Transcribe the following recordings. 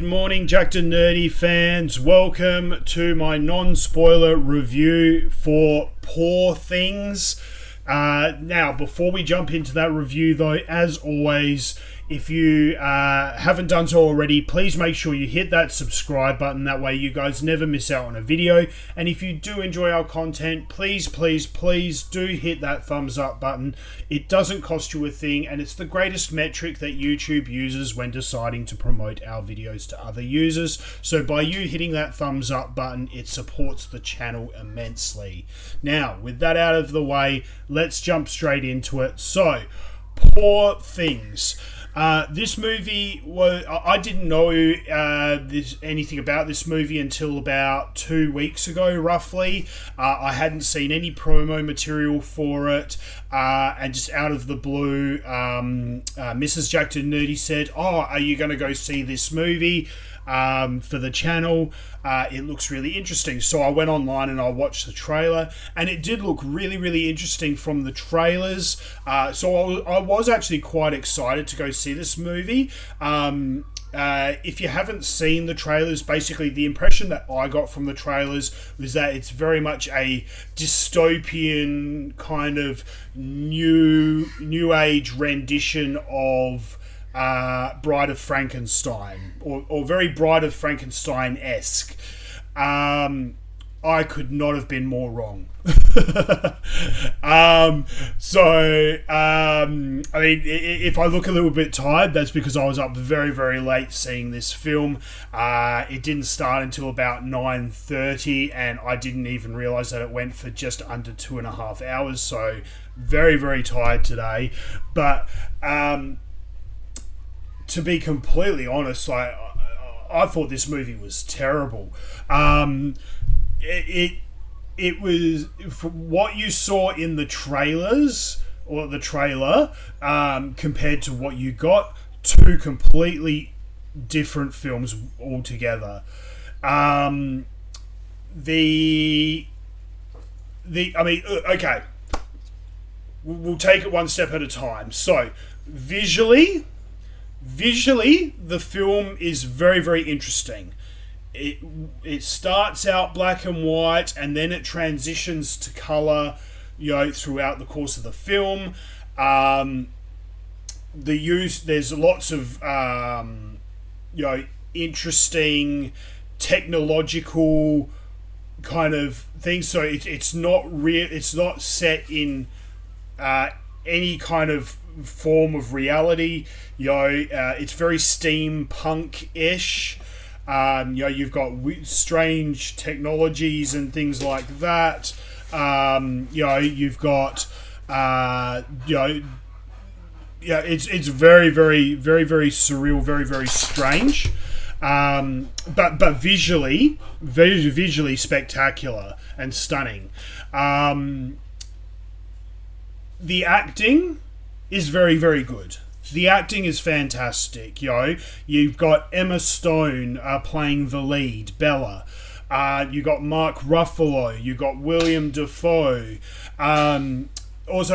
morning, Jackednnerdy fans. Welcome to my non-spoiler review for Poor Things. Now, before we jump into that review, though, as always, if you haven't done so already, please make sure you hit that subscribe button. That way you guys never miss out on a video. And if you do enjoy our content, please do hit that thumbs up button. It doesn't cost you a thing, and it's the greatest metric that YouTube uses when deciding to promote our videos to other users. So by you hitting that thumbs up button, it supports the channel immensely. Now, with that out of the way, let's jump straight into it. So, Poor Things. This movie was... I didn't know anything about this movie until about 2 weeks ago, roughly. I hadn't seen any promo material for it. And just out of the blue, Mrs. Jackednnerdy said, "Oh, are you going to go see this movie for the channel? It looks really interesting." So I went online and I watched the trailer, and it did look really interesting from the trailers. So I was actually quite excited to go see this movie. If you haven't seen the trailers, basically the impression that I got from the trailers was that it's very much a dystopian kind of new age rendition of Bride of Frankenstein, or very Bride of Frankenstein-esque. I could not have been more wrong. I mean, if I look a little bit tired, that's because I was up very late seeing this film. It didn't start until about 9:30, and I didn't even realise that it went for just under 2.5 hours, so very tired today. But to be completely honest, I thought this movie was terrible. It was, from what you saw in the trailers, or the trailer, compared to what you got, two completely different films altogether. I mean, okay, we'll take it one step at a time. So, visually, the film is very interesting. It starts out black and white, and then it transitions to colour, throughout the course of the film. There's lots of interesting technological kind of things. So it's not set in any kind of form of reality. It's very steampunk-ish. You've got strange technologies and things like that. You've got, it's very surreal, very strange. But visually spectacular and stunning. The acting is very good. The acting is fantastic, You've got Emma Stone playing the lead, Bella. You got Mark Ruffalo. You got Willem Dafoe. Also,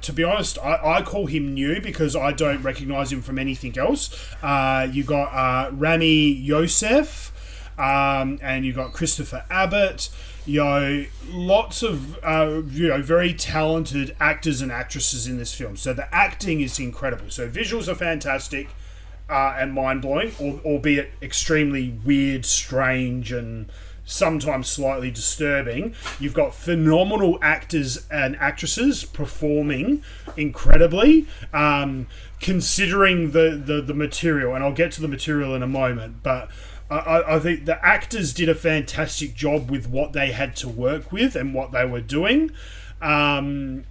to be honest, I call him new because I don't recognise him from anything else. You got Ramy, Youssef, and you got Christopher Abbott. Lots of very talented actors and actresses in this film. So the acting is incredible. So visuals are fantastic and mind-blowing, albeit extremely weird, strange, and sometimes slightly disturbing. You've got phenomenal actors and actresses performing incredibly, considering the material, and I'll get to the material in a moment, but I think the actors did a fantastic job with what they had to work with and what they were doing. But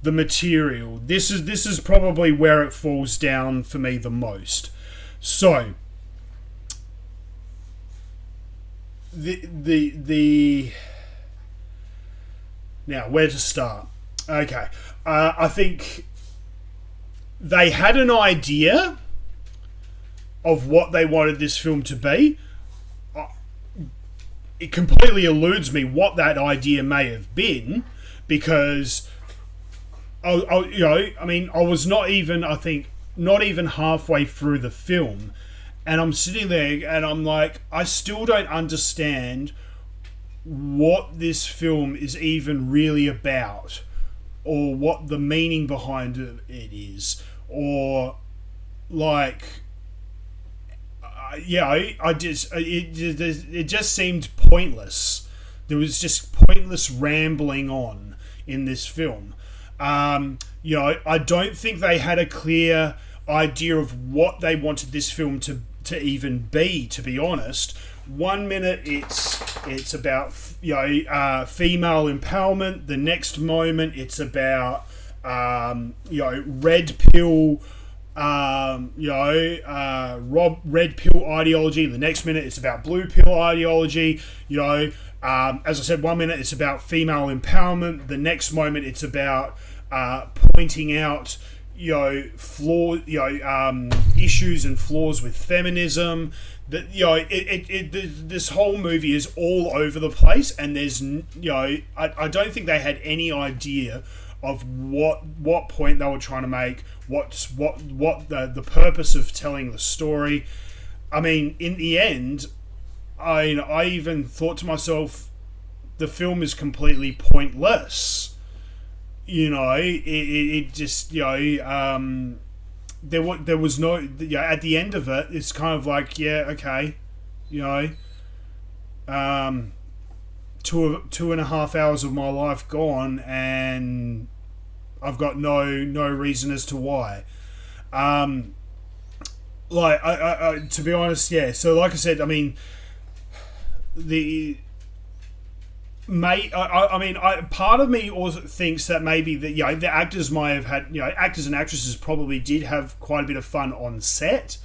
the material, this is probably where it falls down for me the most. So now, where to start? Okay, I think they had an idea of what they wanted this film to be. It completely eludes me what that idea may have been, because I mean, I was not even, I think, not even halfway through the film, and I'm sitting there and I'm like, I still don't understand what this film is even really about, or what the meaning behind it is, or like, it just seemed pointless. There was just pointless rambling on in this film. I don't think they had a clear idea of what they wanted this film to even be, to be honest. One minute it's about female empowerment. The next moment it's about red pill red pill ideology. The next minute it's about blue pill ideology. As I said, one minute it's about female empowerment. The next moment it's about pointing out issues and flaws with feminism. That this whole movie is all over the place, and there's I don't think they had any idea of what point they were trying to make, what the purpose of telling the story. I mean, in the end, I even thought to myself, the film is completely pointless. It just there was no at the end of it. It's kind of like, yeah, okay, 2.5 hours of my life gone, and I've got no reason as to why. To be honest, yeah. So, like I said, I mean, part of me also thinks that maybe the actors might have had, actors and actresses probably did have quite a bit of fun on set.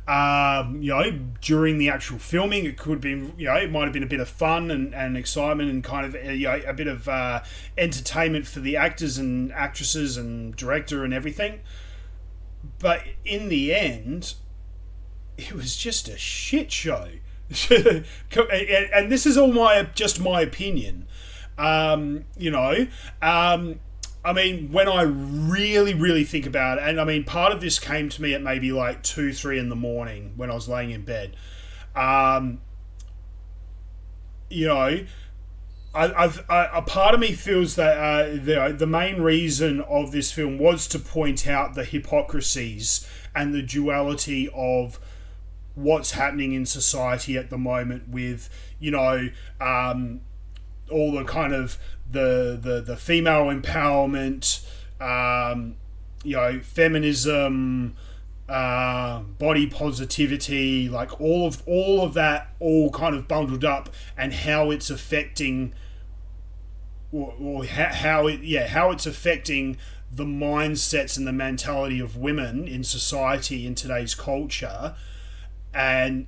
During the actual filming, it could be, it might have been a bit of fun and excitement and kind of, a bit of entertainment for the actors and actresses and director and everything. But in the end, it was just a shit show. And this is all just my opinion. I mean, when I really, really think about it, and I mean, part of this came to me at maybe like 2-3 in the morning when I was laying in bed. A part of me feels that the main reason of this film was to point out the hypocrisies and the duality of what's happening in society at the moment with, all the kind of the female empowerment, feminism, body positivity, like all of that all kind of bundled up, and how it's affecting, how it's affecting the mindsets and the mentality of women in society in today's culture. And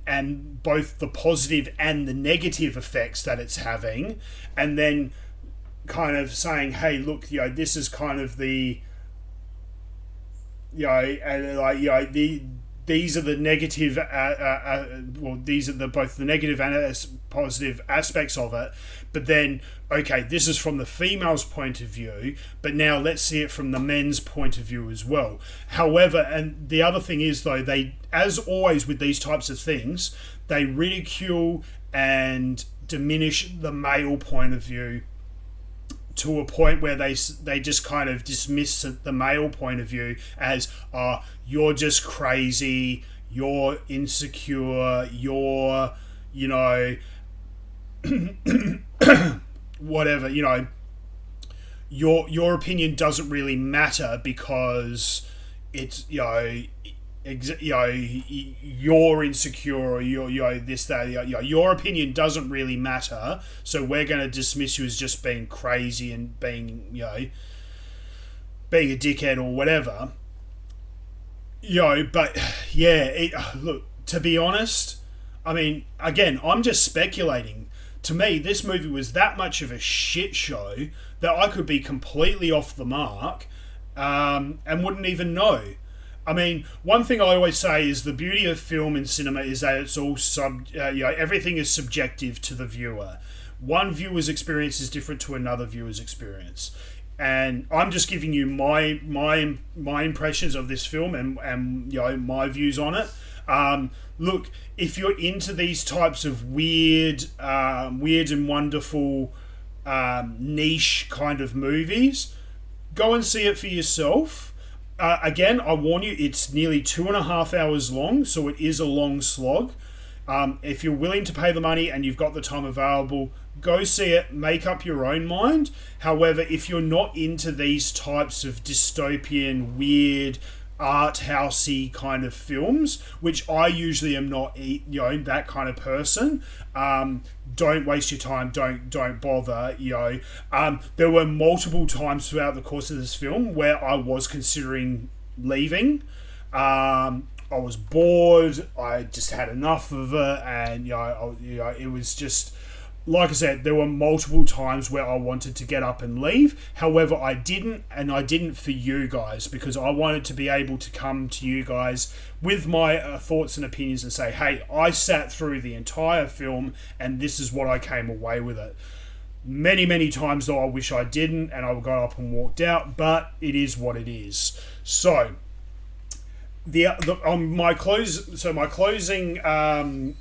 both the positive and the negative effects that it's having, and then kind of saying, hey, look, this is kind of the, these are the negative, these are both the negative and positive aspects of it. But then, okay, this is from the female's point of view, but now let's see it from the men's point of view as well. However, and the other thing is, though, they, as always with these types of things, they ridicule and diminish the male point of view to a point where they just kind of dismiss the male point of view as, you're just crazy, you're insecure, you're, whatever, your opinion doesn't really matter because it's, you're insecure, or you're this, that, your opinion doesn't really matter, so we're going to dismiss you as just being crazy and being a dickhead or whatever. But yeah, look, to be honest, I mean, again, I'm just speculating. To me, this movie was that much of a shit show that I could be completely off the mark, and wouldn't even know. I mean, one thing I always say is the beauty of film and cinema is that it's all everything is subjective to the viewer. One viewer's experience is different to another viewer's experience. and I'm just giving you my impressions of this film and my views on it. Look, if you're into these types of weird and wonderful niche kind of movies, go and see it for yourself. Again, I warn you, it's nearly 2.5 hours long, so it is a long slog. If you're willing to pay the money and you've got the time available, go see it, make up your own mind. However, if you're not into these types of dystopian, weird, art housey kind of films, which I usually am not, that kind of person, don't waste your time. Don't bother. There were multiple times throughout the course of this film where I was considering leaving. I was bored. I just had enough of it, and it was just. Like I said, there were multiple times where I wanted to get up and leave. However, I didn't, and I didn't for you guys, because I wanted to be able to come to you guys with my thoughts and opinions and say, hey, I sat through the entire film and this is what I came away with it. Many, many times, though, I wish I didn't, and I got up and walked out, but it is what it is. So, my closing,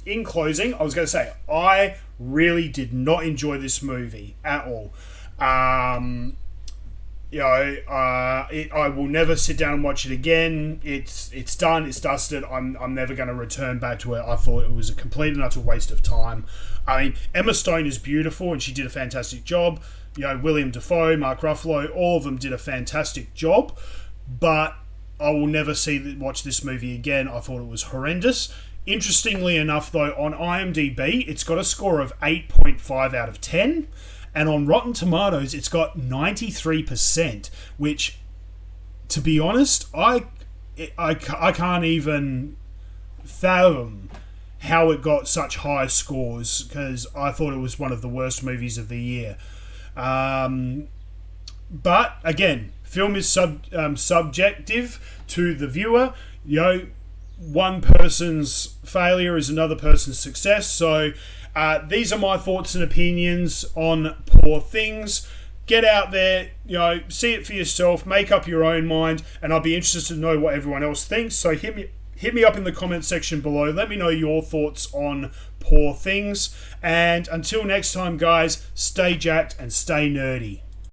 in closing, I was going to say, I really did not enjoy this movie at all. I will never sit down and watch it again. It's done. It's dusted. I'm never going to return back to it. I thought it was a complete and utter waste of time. I mean, Emma Stone is beautiful and she did a fantastic job. William Dafoe, Mark Ruffalo, all of them did a fantastic job. But I will never watch this movie again. I thought it was horrendous. Interestingly enough, though, on IMDB, it's got a score of 8.5 out of 10. And on Rotten Tomatoes, it's got 93%, which, to be honest, I can't even fathom how it got such high scores, because I thought it was one of the worst movies of the year. But, again, film is subjective to the viewer. One person's failure is another person's success. So these are my thoughts and opinions on Poor Things. Get out there, see it for yourself, make up your own mind, and I'll be interested to know what everyone else thinks. So hit me up in the comment section below. Let me know your thoughts on Poor Things. And until next time, guys, stay jacked and stay nerdy.